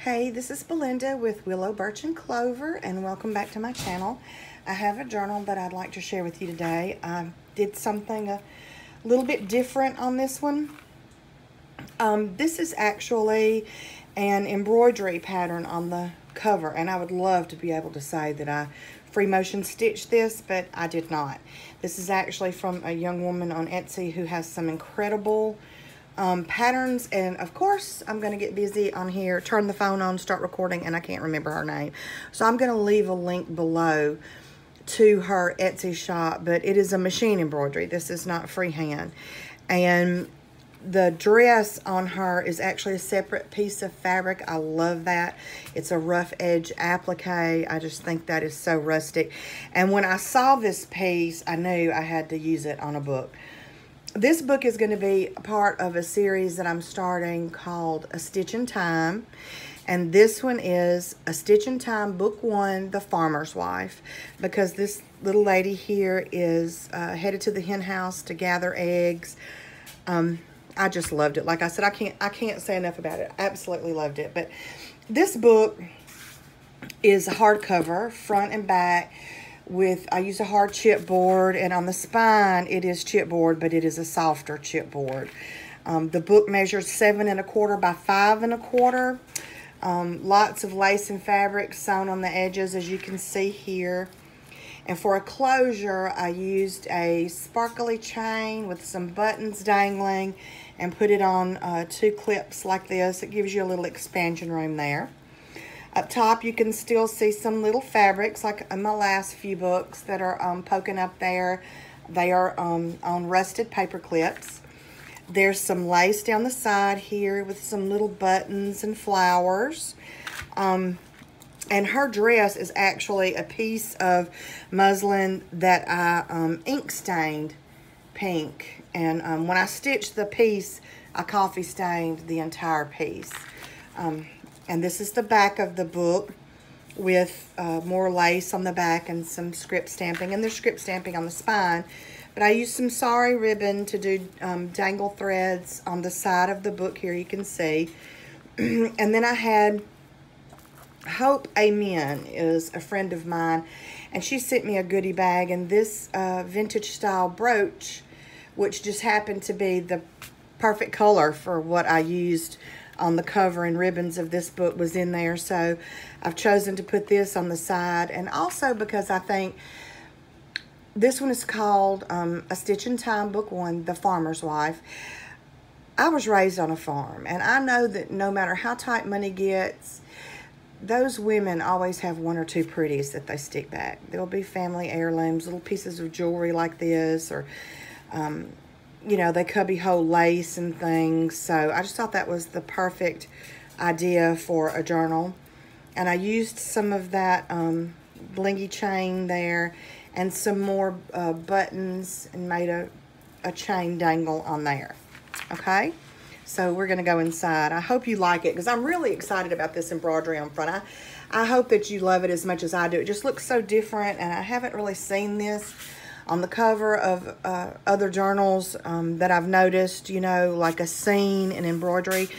Hey, this is Belinda with Willow, Birch, and Clover, and welcome back to my channel. I have a journal that I'd like to share with you today. I did something a little bit different on this one. This is actually an embroidery pattern on the cover, and I would love to be able to say that I free motion stitched this, but I did not. This is actually from a young woman on Etsy who has some incredible patterns, and of course I'm going to get busy on here, turn the phone on, start recording, and I can't remember her name. So I'm going to leave a link below to her Etsy shop, but it is a machine embroidery. This is not freehand. And the dress on her is actually a separate piece of fabric. I love that. It's a rough edge applique. I just think that is so rustic. And when I saw this piece, I knew I had to use it on a book. This book is going to be part of a series that I'm starting called A Stitch in Time. And this one is A Stitch in Time, Book 1, The Farmer's Wife. Because this little lady here is headed to the hen house to gather eggs. I just loved it. Like I said, I can't say enough about it. Absolutely loved it. But this book is a hardcover, front and back. I use a hard chipboard, and on the spine it is chipboard, but it is a softer chipboard. The book measures 7 1/4 by 5 1/4. Lots of lace and fabric sewn on the edges, as you can see here. And for a closure, I used a sparkly chain with some buttons dangling and put it on 2 clips like this. It gives you a little expansion room there. Up top, you can still see some little fabrics, like in my last few books, that are poking up there. They are on rusted paper clips. There's some lace down the side here with some little buttons and flowers. And her dress is actually a piece of muslin that I ink stained pink. And when I stitched the piece, I coffee stained the entire piece. And this is the back of the book with more lace on the back and some script stamping. And there's script stamping on the spine. But I used some sari ribbon to do dangle threads on the side of the book here, you can see. And then I had Hope Amen is a friend of mine. And she sent me a goodie bag. And this vintage style brooch, which just happened to be the perfect color for what I used on the cover and ribbons of this book, was in there. So I've chosen to put this on the side, and also because I think this one is called A Stitch in Time, Book 1, The Farmer's Wife. I was raised on a farm, and I know that no matter how tight money gets, those women always have 1 or 2 pretties that they stick back. There'll be family heirlooms, little pieces of jewelry like this, or you know, they cubby hole lace and things. So I just thought that was the perfect idea for a journal. And I used some of that blingy chain there and some more buttons and made a chain dangle on there. Okay, so we're going to go inside. I hope you like it, because I'm really excited about this embroidery on front. I hope that you love it as much as I do. It just looks so different, and I haven't really seen this on the cover of other journals that I've noticed, you know, like a scene and embroidery.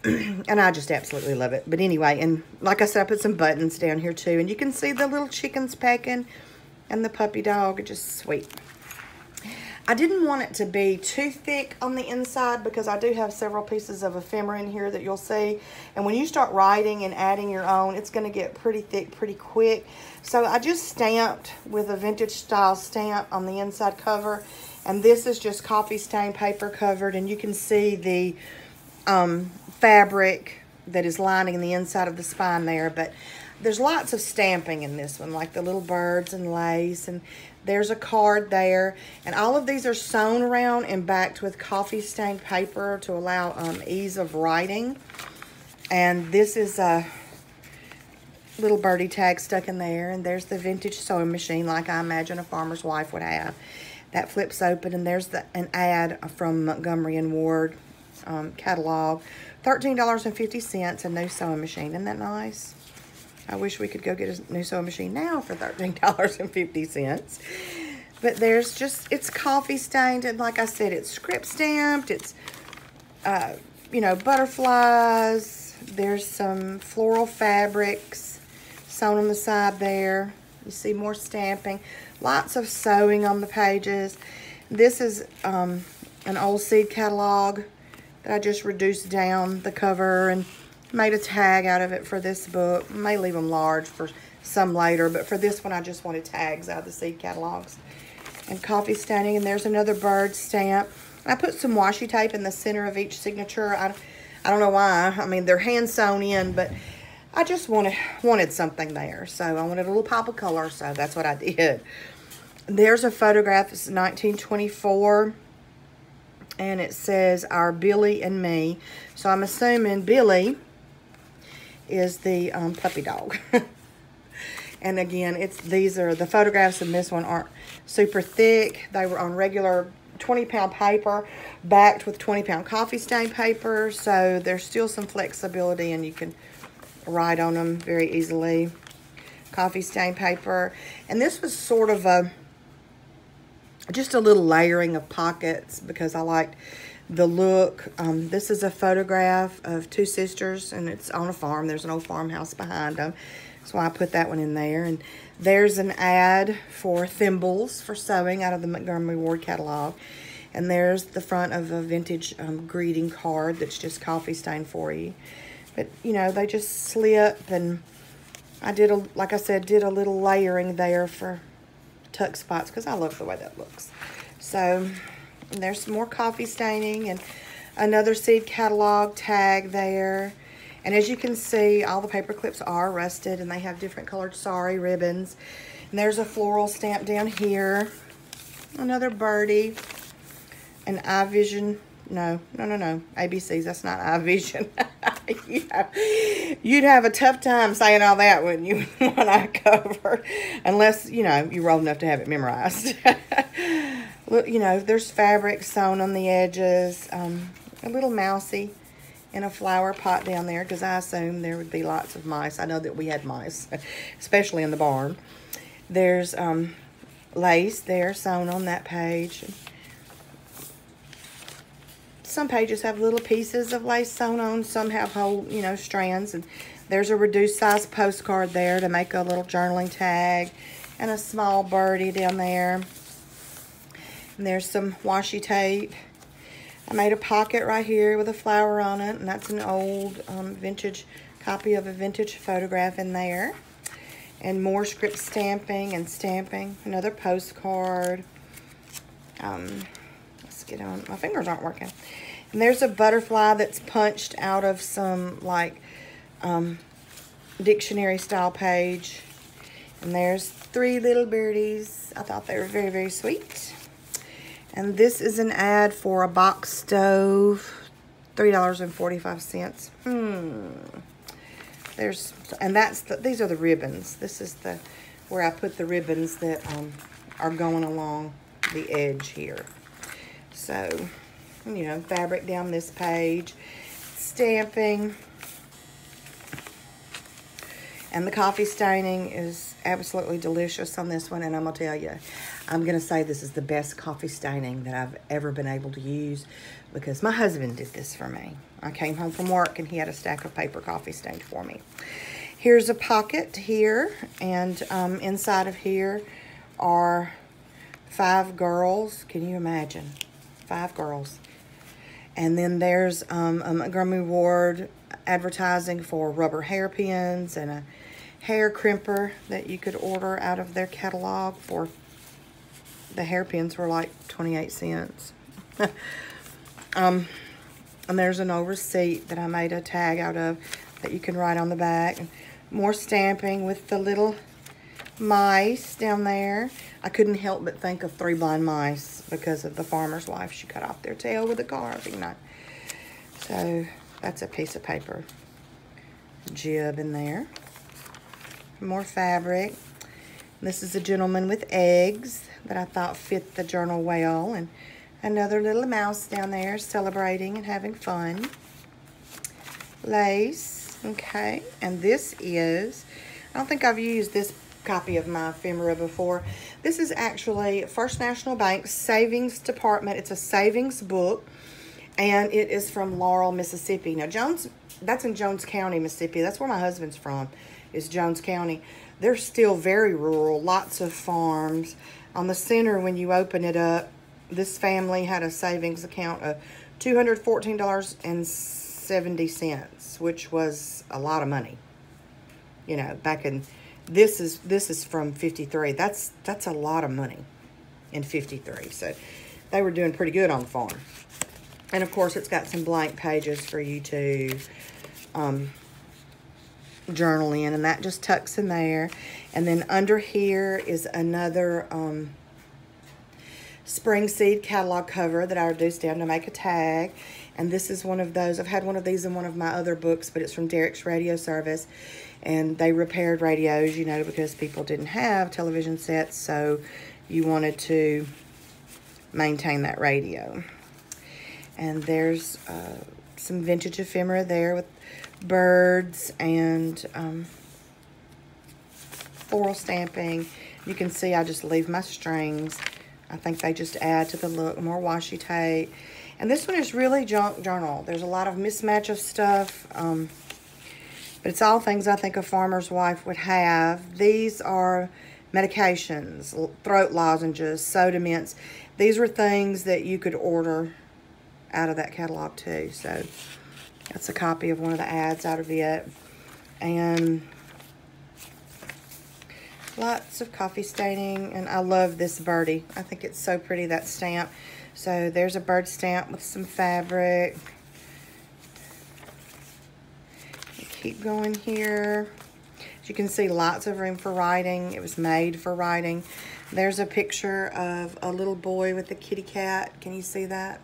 And I just absolutely love it. But anyway, and like I said, I put some buttons down here too. And you can see the little chickens pecking and the puppy dog. Just sweet. I didn't want it to be too thick on the inside, because I do have several pieces of ephemera in here that you'll see. And when you start writing and adding your own, it's going to get pretty thick pretty quick. So I just stamped with a vintage style stamp on the inside cover. And this is just coffee stain paper covered. And you can see the fabric that is lining the inside of the spine there. But there's lots of stamping in this one, like the little birds and lace. And there's a card there. And all of these are sewn around and backed with coffee stained paper to allow ease of writing. And this is a little birdie tag stuck in there. And there's the vintage sewing machine, like I imagine a farmer's wife would have. That flips open. And there's an ad from Montgomery & Ward catalog. $13.50, a new sewing machine. Isn't that nice? I wish we could go get a new sewing machine now for $13.50. But there's just, it's coffee stained. And like I said, it's script stamped. It's, you know, butterflies, There's some floral fabrics sewn on the side there. You see more stamping. Lots of sewing on the pages. This is an old seed catalog that I just reduced down the cover and made a tag out of it for this book. I may leave them large for some later, but for this one I just wanted tags out of the seed catalogs. And coffee staining, and there's another bird stamp. I put some washi tape in the center of each signature. I don't know why. I mean, they're hand sewn in, but I just wanted something there. So I wanted a little pop of color, so that's what I did. There's a photograph. It's 1924, and it says Our Billy and Me. So I'm assuming Billy is the puppy dog. And again, these are the photographs in this one aren't super thick. They were on regular 20-pound paper, backed with 20-pound coffee stain paper. So there's still some flexibility, and you can write on them very easily. Coffee stain paper, and this was sort of just a little layering of pockets because I liked the look. This is a photograph of two sisters, and it's on a farm. There's an old farmhouse behind them. So I put that one in there. And there's an ad for thimbles for sewing out of the Montgomery Ward catalog. And there's the front of a vintage greeting card that's just coffee stained for you. But, you know, they just slip, and I did, like I said, did a little layering there for tuck spots because I love the way that looks. So there's some more coffee staining and another seed catalog tag there. And as you can see, all the paper clips are rusted, and they have different colored sari ribbons. And there's a floral stamp down here. Another birdie. An iVision. No. ABCs, that's not iVision. You'd have a tough time saying all that, wouldn't you, when I cover? Unless, you know, you're old enough to have it memorized. Look, you know, there's fabric sewn on the edges. A little mousy in a flower pot down there because I assumed there would be lots of mice. I know that we had mice, especially in the barn. There's lace there sewn on that page. Some pages have little pieces of lace sewn on. Some have whole, you know, strands. And there's a reduced size postcard there to make a little journaling tag. And a small birdie down there. And there's some washi tape. I made a pocket right here with a flower on it. And that's an old vintage copy of a vintage photograph in there. And more script stamping and stamping. Another postcard. Let's get on. My fingers aren't working. And there's a butterfly that's punched out of some like dictionary style page. And there's three little birdies. I thought they were very, very sweet. And this is an ad for a box stove. $3.45. These are the ribbons. This is where I put the ribbons that are going along the edge here. So, you know, fabric down this page, stamping, and the coffee staining is absolutely delicious on this one. And I'm gonna tell you, I'm gonna say this is the best coffee staining that I've ever been able to use because my husband did this for me. I came home from work and he had a stack of paper coffee stained for me. Here's a pocket here, and inside of here are 5 girls. Can you imagine? 5 girls. And then there's a Montgomery Ward advertising for rubber hairpins and a hair crimper that you could order out of their catalog for, the hairpins were like 28 cents. And there's an old receipt that I made a tag out of that you can write on the back. And more stamping with the little mice down there. I couldn't help but think of 3 blind mice because of the farmer's wife. She cut off their tail with a carving knife. So that's a piece of paper. Jib in there. More fabric. This is a gentleman with eggs that I thought fit the journal well. And another little mouse down there celebrating and having fun. Lace. Okay. And this is, I don't think I've used this copy of my ephemera before. This is actually First National Bank Savings Department. It's a savings book, and it is from Laurel, Mississippi. Now, Jones that's in Jones County, Mississippi. That's where my husband's from, is Jones County. They're still very rural, lots of farms. On the center, when you open it up, this family had a savings account of $214.70, which was a lot of money. You know, back in, this is from 53. That's a lot of money in 53. So they were doing pretty good on the farm. And of course, it's got some blank pages for you to journal in, and that just tucks in there. And then under here is another spring seed catalog cover that I reduced down to make a tag. And this is one of those. I've had one of these in one of my other books, but it's from Derek's Radio Service. And they repaired radios, you know, because people didn't have television sets, so you wanted to maintain that radio. And there's some vintage ephemera there with birds and floral stamping. You can see I just leave my strings. I think they just add to the look, more washi tape. And this one is really junk journal. There's a lot of mismatch of stuff, but it's all things I think a farmer's wife would have. These are medications, throat lozenges, soda mints. These were things that you could order out of that catalog too. So that's a copy of one of the ads out of it. And lots of coffee staining. And I love this birdie. I think it's so pretty, that stamp. So there's a bird stamp with some fabric. Keep going here. As you can see, lots of room for writing. It was made for writing. There's a picture of a little boy with a kitty cat. Can you see that?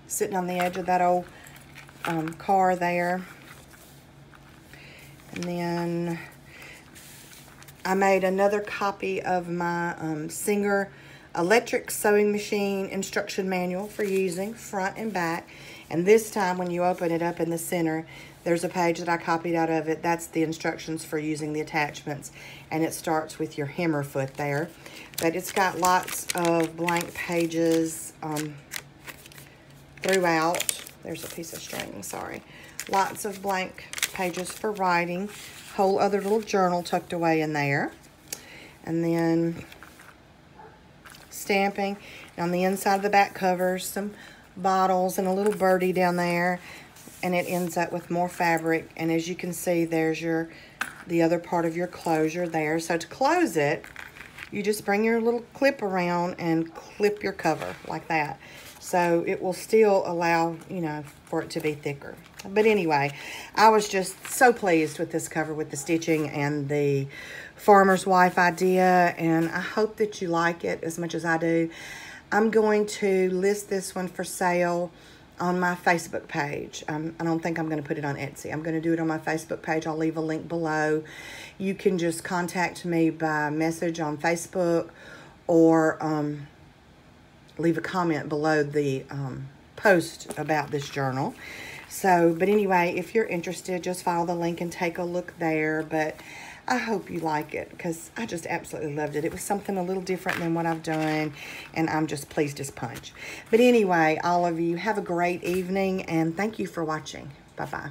Sitting on the edge of that old car there. And then I made another copy of my Singer electric sewing machine instruction manual for using front and back. And this time when you open it up in the center, there's a page that I copied out of it. That's the instructions for using the attachments. And it starts with your hammer foot there. But it's got lots of blank pages throughout. There's a piece of string, sorry. Lots of blank pages for writing. Whole other little journal tucked away in there. And then stamping. And on the inside of the back cover, some bottles and a little birdie down there. And it ends up with more fabric. And as you can see, there's the other part of your closure there. So to close it, you just bring your little clip around and clip your cover like that. So it will still allow, you know, for it to be thicker. But anyway, I was just so pleased with this cover with the stitching and the farmer's wife idea. And I hope that you like it as much as I do. I'm going to list this one for sale on my Facebook page. I don't think I'm going to put it on Etsy. I'm going to do it on my Facebook page. I'll leave a link below. You can just contact me by message on Facebook or leave a comment below the post about this journal. So, but anyway, if you're interested, just follow the link and take a look there. But I hope you like it because I just absolutely loved it. It was something a little different than what I've done, and I'm just pleased as punch. But anyway, all of you, have a great evening, and thank you for watching. Bye-bye.